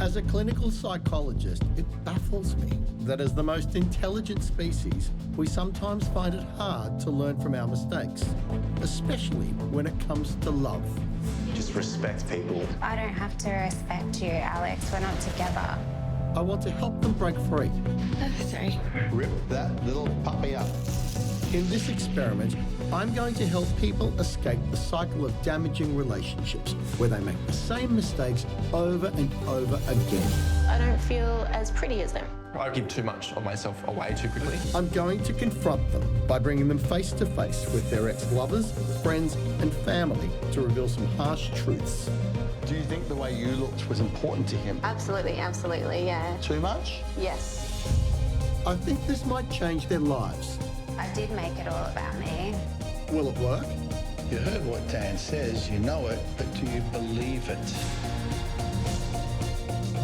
As a clinical psychologist, it baffles me that as the most intelligent species, we sometimes find it hard to learn from our mistakes, especially when it comes to love. Just respect people. I don't have to respect you, Alex. We're not together. I want to help them break free. Oh, sorry. Rip that little puppy up. In this experiment, I'm going to help people escape the cycle of damaging relationships where they make the same mistakes over and over again. I don't feel as pretty as them. I give too much of myself away too quickly. I'm going to confront them by bringing them face to face with their ex-lovers, friends, and family to reveal some harsh truths. Do you think the way you looked was important to him? Absolutely, yeah. Too much? Yes. I think this might change their lives. I did make it all about me. Will it work? You heard what Dan says, you know it, but do you believe it?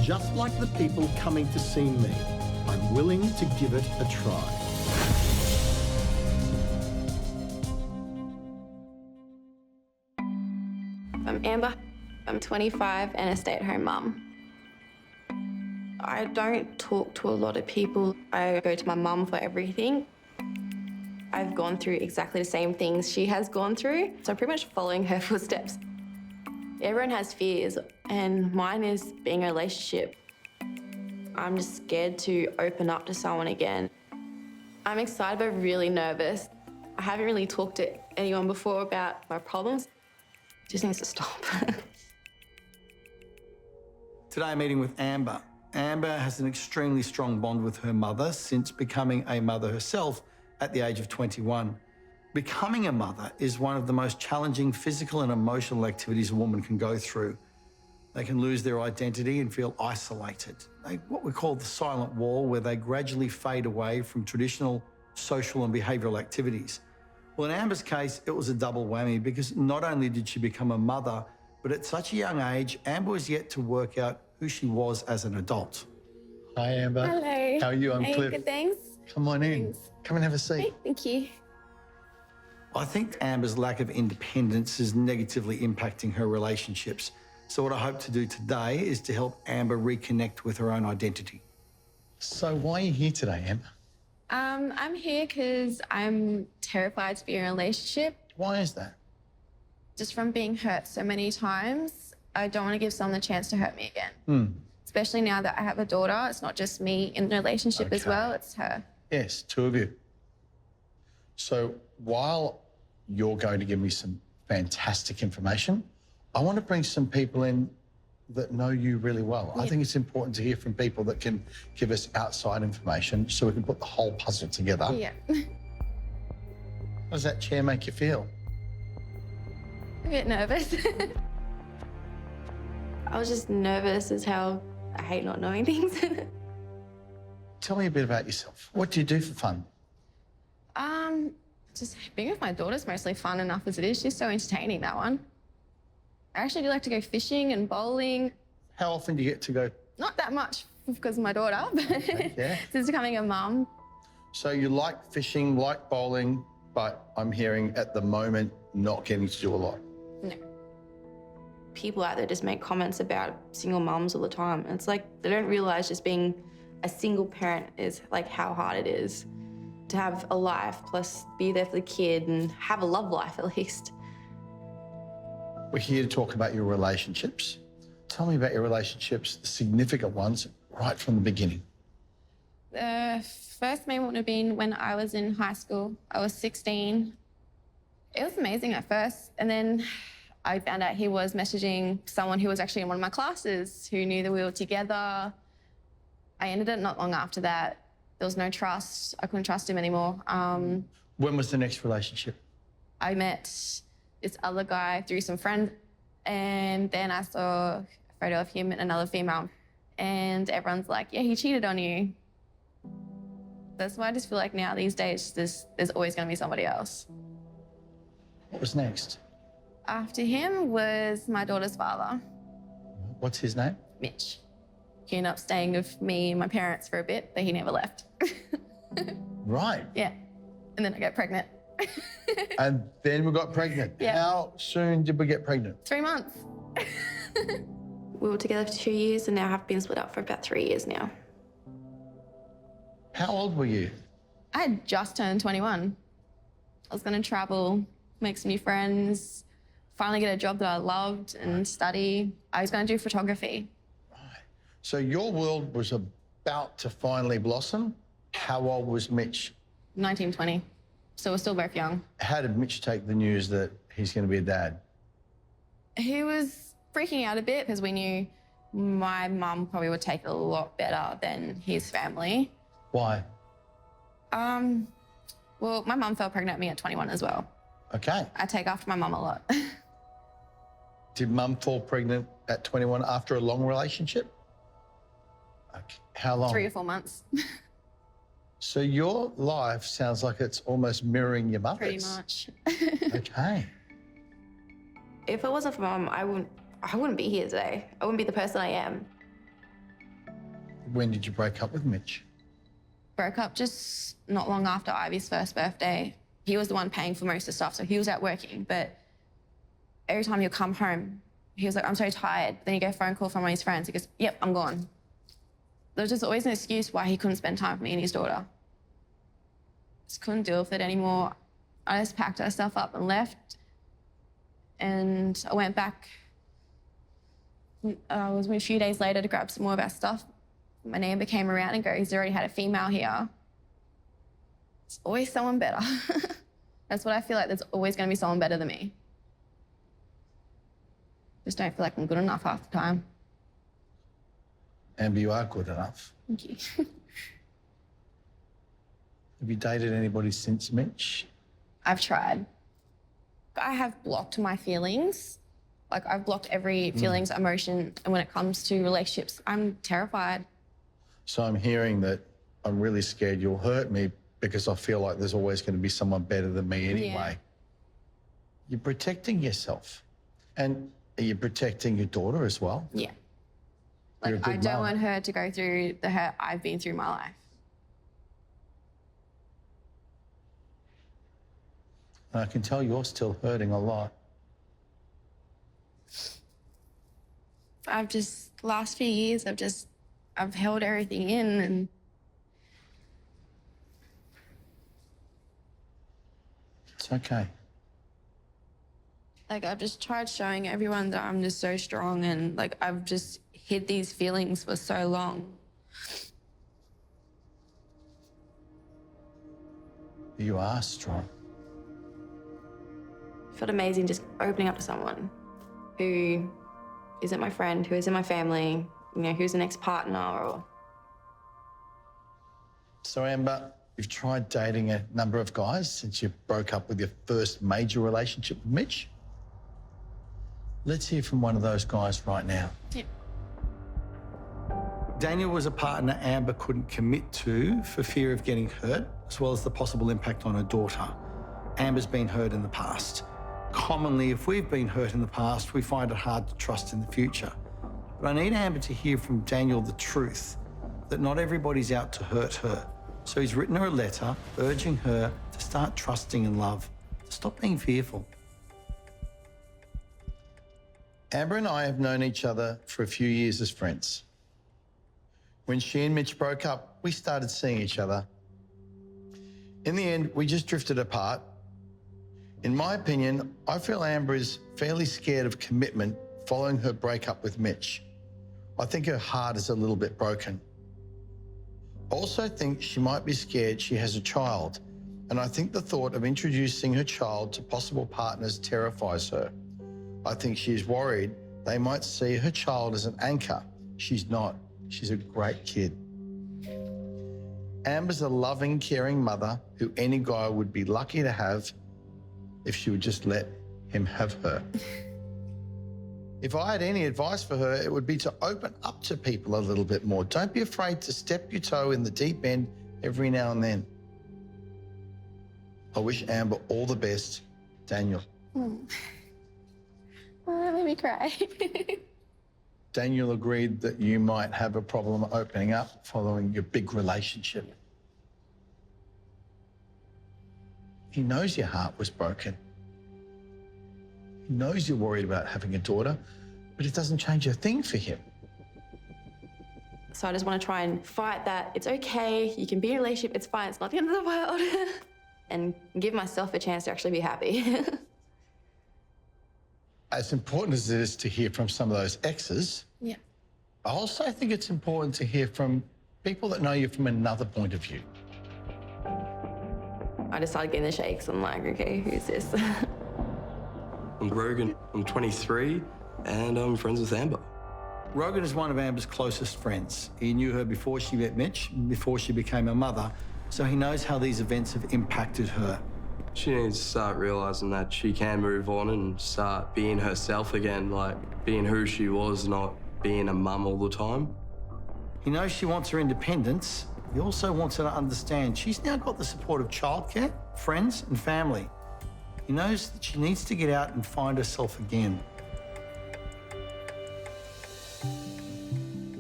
Just like the people coming to see me, I'm willing to give it a try. I'm Amber. I'm 25 and a stay-at-home mum. I don't talk to a lot of people. I go to my mum for everything. I've gone through exactly the same things she has gone through, so I'm pretty much following her footsteps. Everyone has fears, and mine is being in a relationship. I'm just scared to open up to someone again. I'm excited but really nervous. I haven't really talked to anyone before about my problems. It just needs to stop. Today I'm meeting with Amber. Amber has an extremely strong bond with her mother since becoming a mother herself at the age of 21. Becoming a mother is one of the most challenging physical and emotional activities a woman can go through. They can lose their identity and feel isolated. What we call the silent wall, where they gradually fade away from traditional social and behavioural activities. Well, in Amber's case, it was a double whammy because not only did she become a mother, but at such a young age, Amber was yet to work out who she was as an adult. Hi, Amber. Hello. How are you? I'm Hey, Cliff. good, thanks. Come on in. Thanks. Come and have a seat. Hey, thank you. I think Amber's lack of independence is negatively impacting her relationships. So what I hope to do today is to help Amber reconnect with her own identity. So why are you here today, Amber? I'm here because I'm terrified to be in a relationship. Why is that? Just from being hurt so many times, I don't want to give someone the chance to hurt me again. Especially now that I have a daughter. It's not just me in the relationship as Okay. well, it's her. Yes, two of you. So while you're going to give me some fantastic information, I want to bring some people in that know you really well. I think it's important to hear from people that can give us outside information so we can put the whole puzzle together. Yeah. How does that chair make you feel? A bit nervous. I was just nervous as how I hate not knowing things. Tell me a bit about yourself. What do you do for fun? Just being with my daughter's mostly fun enough as it is. She's so entertaining, that one. I actually do like to go fishing and bowling. How often do you get to go? Not that much because of my daughter, but Yeah. since becoming a mum. So you like fishing, like bowling, but I'm hearing at the moment not getting to do a lot. No. People out there just make comments about single mums all the time. And it's like they don't realise just being a single parent is like how hard it is to have a life plus be there for the kid and have a love life at least. We're here to talk about your relationships. Tell me about your relationships, the significant ones, right from the beginning. The first main one would have been when I was in high school. I was 16. It was amazing at first. And then I found out he was messaging someone who was actually in one of my classes who knew that we were together. I ended it not long after that. There was no trust. I couldn't trust him anymore. When was the next relationship? I met this other guy through some friends, and then I saw a photo of him and another female, and everyone's like, yeah, he cheated on you. That's why I just feel like now these days there's always going to be somebody else. What was next? After him was my daughter's father, What's his name? Mitch. He ended up staying with me and my parents for a bit, but he never left. Right. Yeah, and then I got pregnant. And then we got pregnant. Yeah. How soon did we get pregnant? 3 months. We were together for 2 years and now have been split up for about 3 years now. How old were you? I had just turned 21. I was going to travel, make some new friends, finally get a job that I loved and study. I was going to do photography. So your world was about to finally blossom. How old was Mitch? 19, 20. So we're still both young. How did Mitch take the news that he's going to be a dad? He was freaking out a bit because we knew my mum probably would take it a lot better than his family. Why? Well, my mum fell pregnant with me at 21 as well. Okay. I take after my mum a lot. Did mum fall pregnant at 21 after a long relationship? Okay. How long? 3 or 4 months. So your life sounds like it's almost mirroring your mother's. Pretty much. Okay. If it wasn't for Mum, I wouldn't be here today. I wouldn't be the person I am. When did you break up with Mitch? Broke up just not long after Ivy's first birthday. He was the one paying for most of the stuff, so he was out working. But every time he'll come home, he was like, I'm so tired. Then he get a phone call from one of his friends. He goes, yep, I'm gone. There was just always an excuse why he couldn't spend time with me and his daughter. Just couldn't deal with it anymore. I just packed our stuff up and left. And I went back. It was a few days later to grab some more of our stuff. My neighbour came around and goes, he's already had a female here. It's always someone better. That's what I feel like. There's always going to be someone better than me. Just don't feel like I'm good enough half the time. Amber, you are good enough. Thank you. Have you dated anybody since Mitch? I've tried. I have blocked my feelings. Like, I've blocked every feelings, emotion, and when it comes to relationships, I'm terrified. So I'm hearing that I'm really scared you'll hurt me because I feel like there's always going to be someone better than me anyway. Yeah. You're protecting yourself. And are you protecting your daughter as well? Yeah. You're a Like, I good don't mum. want her to go through the hurt I've been through in my life. And I can tell you're still hurting a lot. Last few years, I've held everything in and It's okay. like, I've just tried showing everyone that I'm just so strong and like, I've just hid these feelings for so long. You are strong. It felt amazing just opening up to someone who isn't my friend, who isn't my family, you know, who's an ex-partner or... So, Amber, you've tried dating a number of guys since you broke up with your first major relationship with Mitch. Let's hear from one of those guys right now. Yeah. Daniel was a partner Amber couldn't commit to for fear of getting hurt, as well as the possible impact on her daughter. Amber's been hurt in the past. Commonly, if we've been hurt in the past, we find it hard to trust in the future. But I need Amber to hear from Daniel the truth, that not everybody's out to hurt her. So he's written her a letter urging her to start trusting in love, to stop being fearful. Amber and I have known each other for a few years as friends. When she and Mitch broke up, we started seeing each other. In the end, we just drifted apart. In my opinion, I feel Amber is fairly scared of commitment following her breakup with Mitch. I think her heart is a little bit broken. I also think she might be scared she has a child, and I think the thought of introducing her child to possible partners terrifies her. I think she's worried they might see her child as an anchor. She's not. She's a great kid. Amber's a loving, caring mother who any guy would be lucky to have if she would just let him have her. If I had any advice for her, it would be to open up to people a little bit more. Don't be afraid to step your toe in the deep end every now and then. I wish Amber all the best. Daniel. Oh, that made me cry. Daniel agreed that you might have a problem opening up following your big relationship. He knows your heart was broken. He knows you're worried about having a daughter, But it doesn't change a thing for him. So I just want to try and fight that. It's okay. You can be in a relationship. It's fine. It's not the end of the world. And give myself a chance to actually be happy. As important as it is to hear from some of those exes, Yeah. I also think it's important to hear from people that know you from another point of view. I just started getting the shakes. I'm like, okay, who's this? I'm Rogan. I'm 23, and I'm friends with Amber. Rogan is one of Amber's closest friends. He knew her before she met Mitch, before she became a mother, so he knows how these events have impacted her. She needs to start realising that she can move on and start being herself again, like being who she was, not being a mum all the time. He knows she wants her independence. He also wants her to understand she's now got the support of childcare, friends, and family. He knows that she needs to get out and find herself again.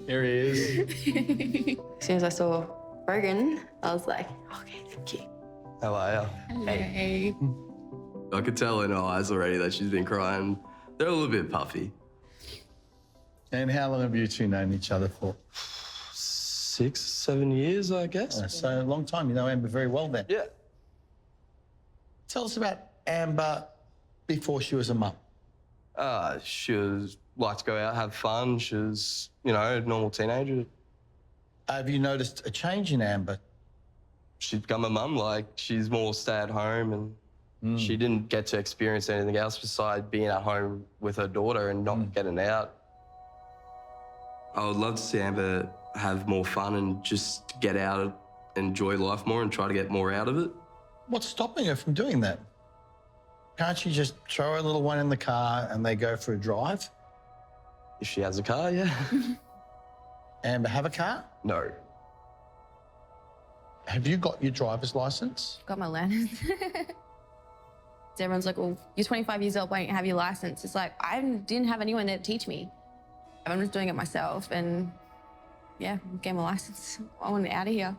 Here he is. As soon as I saw Rogan, I was like, okay, thank you. How are you? Hey. I could tell in her eyes already that she's been crying. They're a little bit puffy. And how long have you two known each other for? 6, 7 years, I guess. So a long time. You know Amber very well then. Yeah. Tell us about Amber before she was a mum. She liked to go out, have fun. She was, you know, a normal teenager. Have you noticed a change in Amber? She'd become a mum, like she's more stay at home, and she didn't get to experience anything else besides being at home with her daughter and not getting out. I would love to see Amber have more fun and just get out, enjoy life more and try to get more out of it. What's stopping her from doing that? Can't she just throw her little one in the car and they go for a drive? If she has a car, yeah. Amber, have a car? No. Have you got your driver's license? Got my license. Everyone's like, well, you're 25 years old, why don't you have your license? It's like, I didn't have anyone there to teach me. I'm just doing it myself, and yeah, get my license. I want out of here.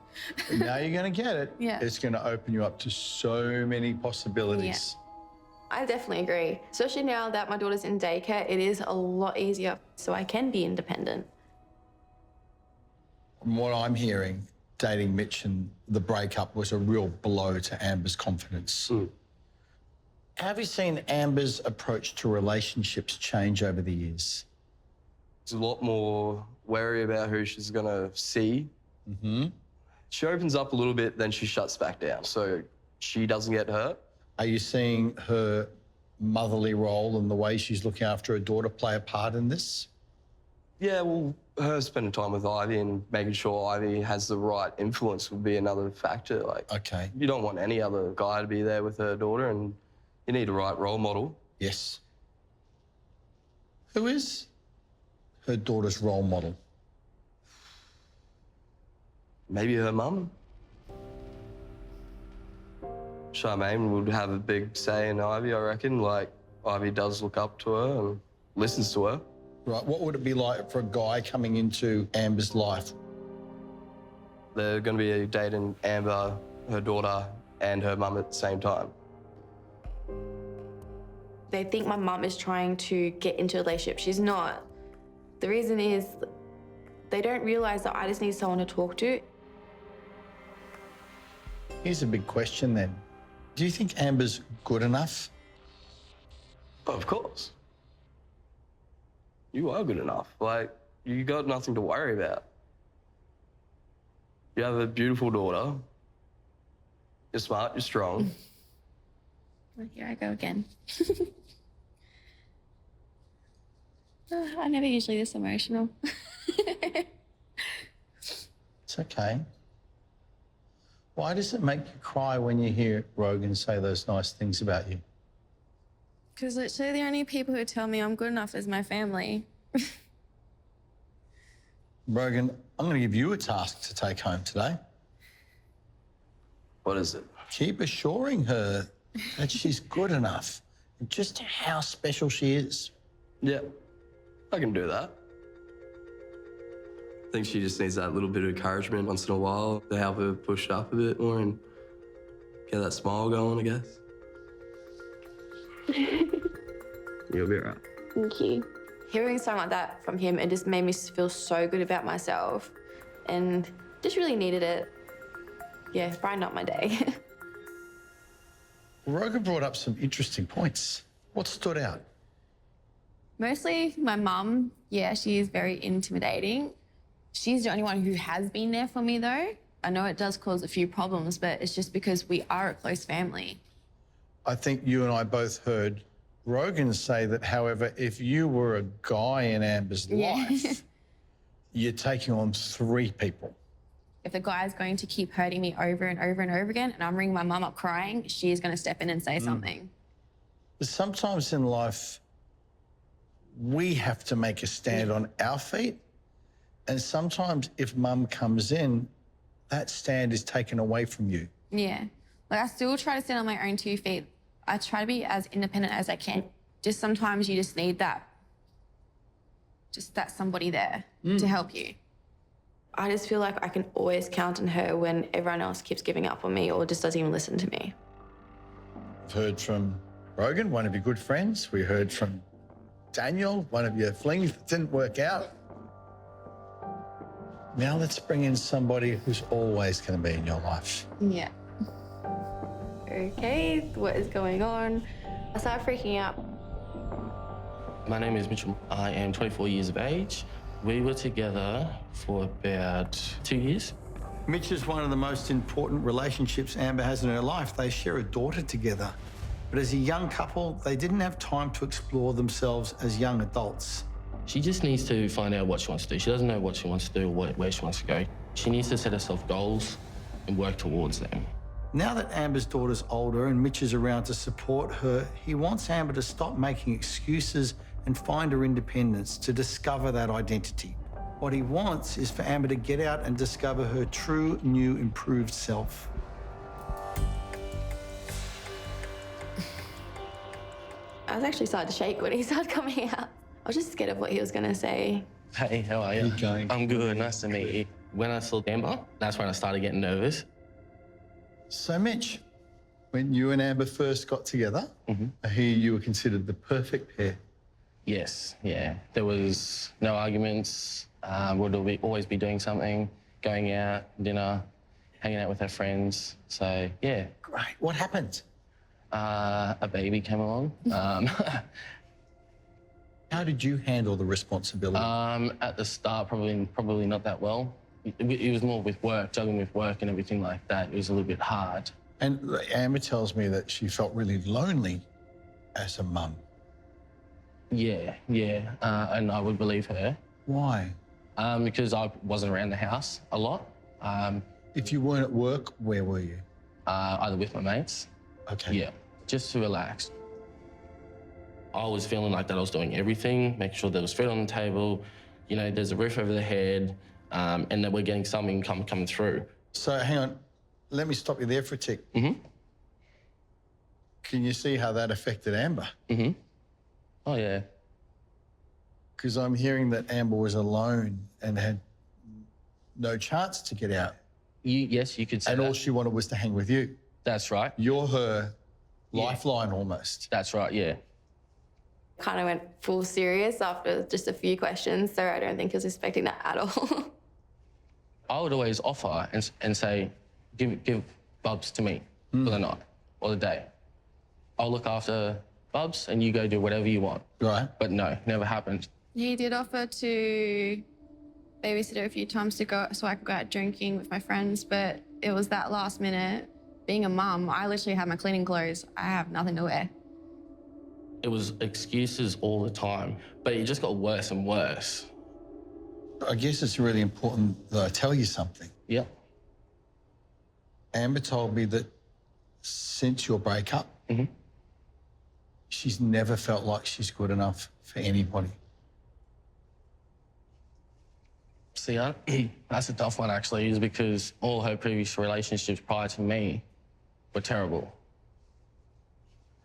And now you're going to get it. Yeah. It's going to open you up to so many possibilities. I definitely agree. Especially now that my daughter's in daycare, it is a lot easier, so I can be independent. From what I'm hearing, dating Mitch and the breakup was a real blow to Amber's confidence. Have you seen Amber's approach to relationships change over the years? She's a lot more wary about who she's going to see. She opens up a little bit, then she shuts back down, so she doesn't get hurt. Are you seeing her motherly role and the way she's looking after her daughter play a part in this? Yeah, well, her spending time with Ivy and making sure Ivy has the right influence would be another factor. Like, Okay. you don't want any other guy to be there with her daughter, and you need a right role model. Yes. Who is her daughter's role model? Maybe her mum. Charmaine would have a big say in Ivy, I reckon. Like, Ivy does look up to her and listens to her. Right, what would it be like for a guy coming into Amber's life? They're going to be dating Amber, her daughter, and her mum at the same time. They think my mum is trying to get into a relationship. She's not. The reason is they don't realise that I just need someone to talk to. Here's a big question then. Do you think Amber's good enough? Of course. You are good enough. Like, you got nothing to worry about. You have a beautiful daughter. You're smart, you're strong. Well, here I go again. I'm never usually this emotional. It's okay. Why does it make you cry when you hear Rogan say those nice things about you? Because literally the only people who tell me I'm good enough is my family. Rogan, I'm going to give you a task to take home today. What is it? Keep assuring her that she's good enough and just how special she is. Yeah, I can do that. I think she just needs that little bit of encouragement once in a while to help her push up a bit more and get that smile going, I guess. You'll be all right. Thank you. Hearing something like that from him, it just made me feel so good about myself and just really needed it. Yeah, brightened up my day. Rogan brought up some interesting points. What stood out? Mostly my mum, yeah, she is very intimidating. She's the only one who has been there for me though. I know it does cause a few problems, but it's just because we are a close family. I think you and I both heard Rogan say that, however, if you were a guy in Amber's life, you're taking on 3 people. If the guy's going to keep hurting me over and over and over again, and I'm ringing my mum up crying, she's going to step in and say something. But sometimes in life, we have to make a stand on our feet. And sometimes if mum comes in, that stand is taken away from you. Yeah. Like, I still try to stand on my own 2 feet. I try to be as independent as I can. Just sometimes you just need that somebody there to help you. I just feel like I can always count on her when everyone else keeps giving up on me or just doesn't even listen to me. We've heard from Rogan, one of your good friends. We heard from Daniel, one of your flings that didn't work out. Now let's bring in somebody who's always going to be in your life. Yeah. Okay, what is going on? I started freaking out. My name is Mitch. I am 24 years of age. We were together for about 2 years. Mitch is one of the most important relationships Amber has in her life. They share a daughter together. But as a young couple, they didn't have time to explore themselves as young adults. She just needs to find out what she wants to do. She doesn't know what she wants to do or where she wants to go. She needs to set herself goals and work towards them. Now that Amber's daughter's older and Mitch is around to support her, he wants Amber to stop making excuses and find her independence, to discover that identity. What he wants is for Amber to get out and discover her true, new, improved self. I was actually starting to shake when he started coming out. I was just scared of what he was going to say. Hey, how are you? I'm good, nice to meet you. When I saw Amber, that's when I started getting nervous. So, Mitch, when you and Amber first got together, I hear you were considered the perfect pair. Yes, yeah. There was no arguments. We'd always be doing something, going out, dinner, hanging out with our friends. So, yeah. Great. What happened? A baby came along. How did you handle the responsibility? At the start, probably not that well. It was more with work, juggling with work and everything like that. It was a little bit hard. And Amber tells me that she felt really lonely as a mum. Yeah. And I would believe her. Why? Because I wasn't around the house a lot. If you weren't at work, where were you? Either with my mates. Okay. Yeah, just to relax. I was feeling like that I was doing everything, making sure there was food on the table, you know, there's a roof over the head, and that we're getting some income coming through. So hang on, let me stop you there for a tick. Can you see how that affected Amber? Oh, yeah. Because I'm hearing that Amber was alone and had no chance to get out. Yes, you could say and that. all she wanted was to hang with you. That's right. You're her lifeline almost. That's right, yeah. Kind of went full serious after just a few questions, so I don't think he was expecting that at all. I would always offer and say, give Bubs to me for the night or the day. I'll look after Bubs and you go do whatever you want. Right. But no, never happened. He did offer to babysit her a few times to go so I could go out drinking with my friends, but it was that last minute. Being a mum, I literally have my cleaning clothes. I have nothing to wear. It was excuses all the time, but it just got worse and worse. I guess it's really important that I tell you something. Yep. Amber told me that since your breakup, she's never felt like she's good enough for anybody. See, that's a tough one, actually, is because all her previous relationships prior to me were terrible.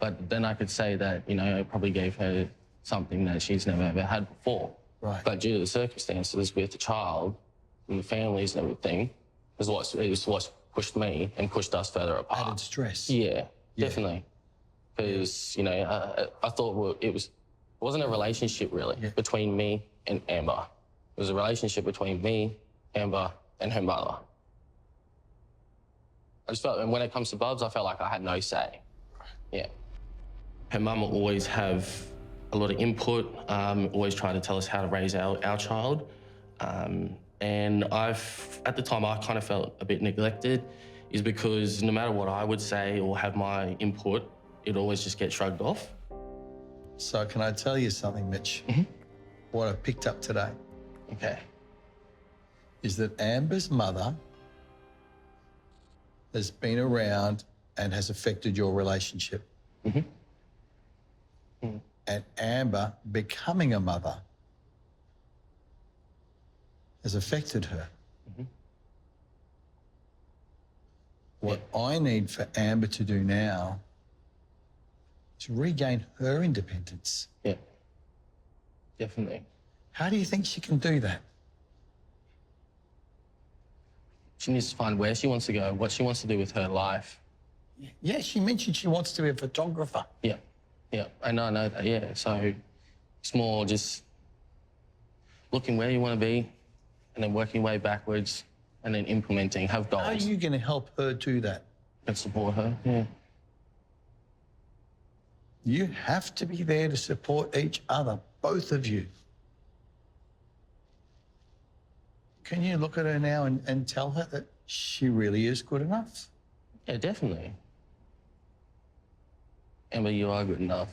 But then I could say that, you know, I probably gave her something that she's never ever had before. Right. But due to the circumstances with the child and the families and everything, it was what pushed me and pushed us further apart. Added stress. Yeah, definitely. Because, you know, I thought it was It wasn't a relationship really between me and Amber. It was a relationship between me, Amber, and her mother. I just felt, and when it comes to Bubs, I felt like I had no say. Yeah. Her mum will always have a lot of input, always try to tell us how to raise our child. And at the time, I kind of felt a bit neglected, is because no matter what I would say or have my input, it always just gets shrugged off. So can I tell you something, Mitch? What I picked up today Okay. is that Amber's mother has been around and has affected your relationship. And Amber becoming a mother has affected her. What I need for Amber to do now is regain her independence. Yeah. Definitely. How do you think she can do that? She needs to find where she wants to go, what she wants to do with her life. Yeah, she mentioned she wants to be a photographer. Yeah. Yeah. I know that, yeah. So it's more just looking where you want to be and then working way backwards and then implementing, have goals. How are you going to help her do that? And support her, yeah. You have to be there to support each other, both of you. Can you look at her now and tell her that she really is good enough? Yeah, definitely. Amber, you are good enough.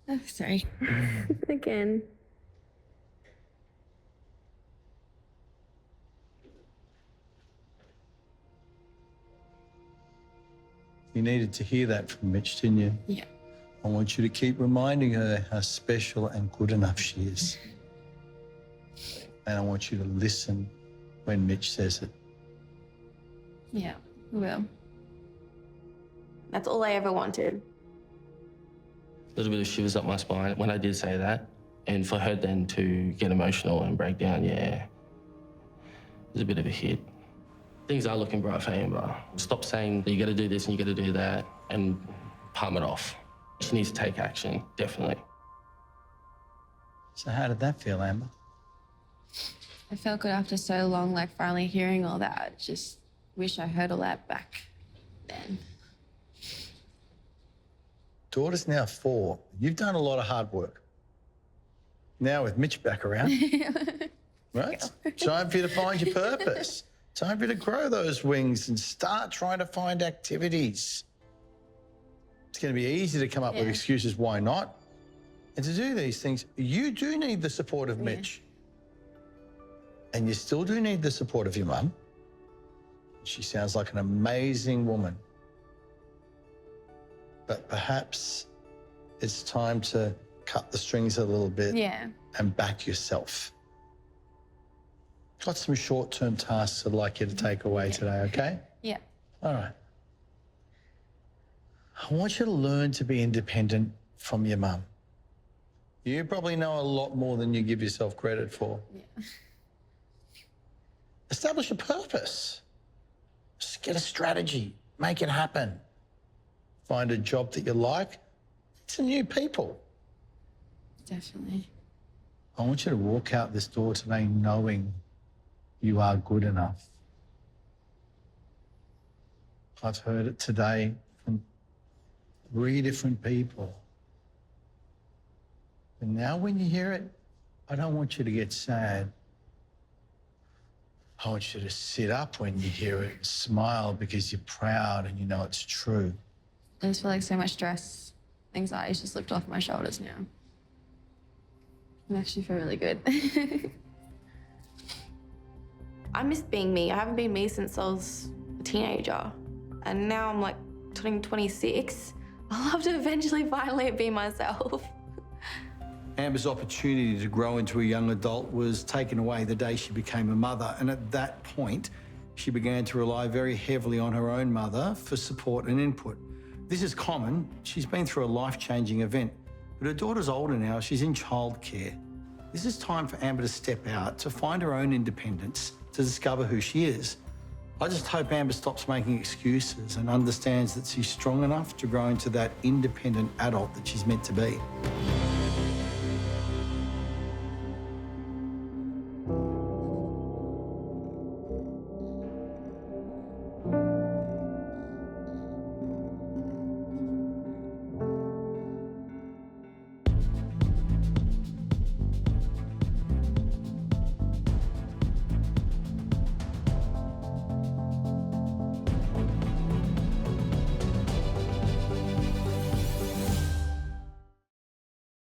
Oh, sorry. Again. You needed to hear that from Mitch, didn't you? Yeah. I want you to keep reminding her how special and good enough she is. And I want you to listen when Mitch says it. Yeah, I will. That's all I ever wanted. A little bit of shivers up my spine when I did say that. And for her then to get emotional and break down, yeah, it was a bit of a hit. Things are looking bright for Amber. Stop saying that you got to do this and you got to do that and palm it off. She needs to take action, definitely. So how did that feel, Amber? I felt good after so long, like finally hearing all that. Just wish I heard all that back then. Daughter's now 4. You've done a lot of hard work. Now with Mitch back around, right? Time for you to find your purpose. Time for you to grow those wings and start trying to find activities. It's going to be easy to come up with excuses why not. And to do these things, you do need the support of Mitch. And you still do need the support of your mum. She sounds like an amazing woman. But perhaps it's time to cut the strings a little bit and back yourself. Got some short-term tasks I'd like you to take away today, okay? Yeah. All right. I want you to learn to be independent from your mum. You probably know a lot more than you give yourself credit for. Yeah. Establish a purpose. Just get a strategy. Make it happen. Find a job that you like. Meet some new people. Definitely. I want you to walk out this door today knowing you are good enough. I've heard it today from 3 different people. And now when you hear it, I don't want you to get sad. I want you to sit up when you hear it and smile because you're proud and you know it's true. I just feel like so much stress, anxiety's just lifted off my shoulders now. I actually feel really good. I miss being me. I haven't been me since I was a teenager. And now I'm like turning 26. I'd love to eventually finally be myself. Amber's opportunity to grow into a young adult was taken away the day she became a mother. And at that point, she began to rely very heavily on her own mother for support and input. This is common. She's been through a life-changing event. But her daughter's older now. She's in childcare. This is time for Amber to step out, to find her own independence, to discover who she is. I just hope Amber stops making excuses and understands that she's strong enough to grow into that independent adult that she's meant to be.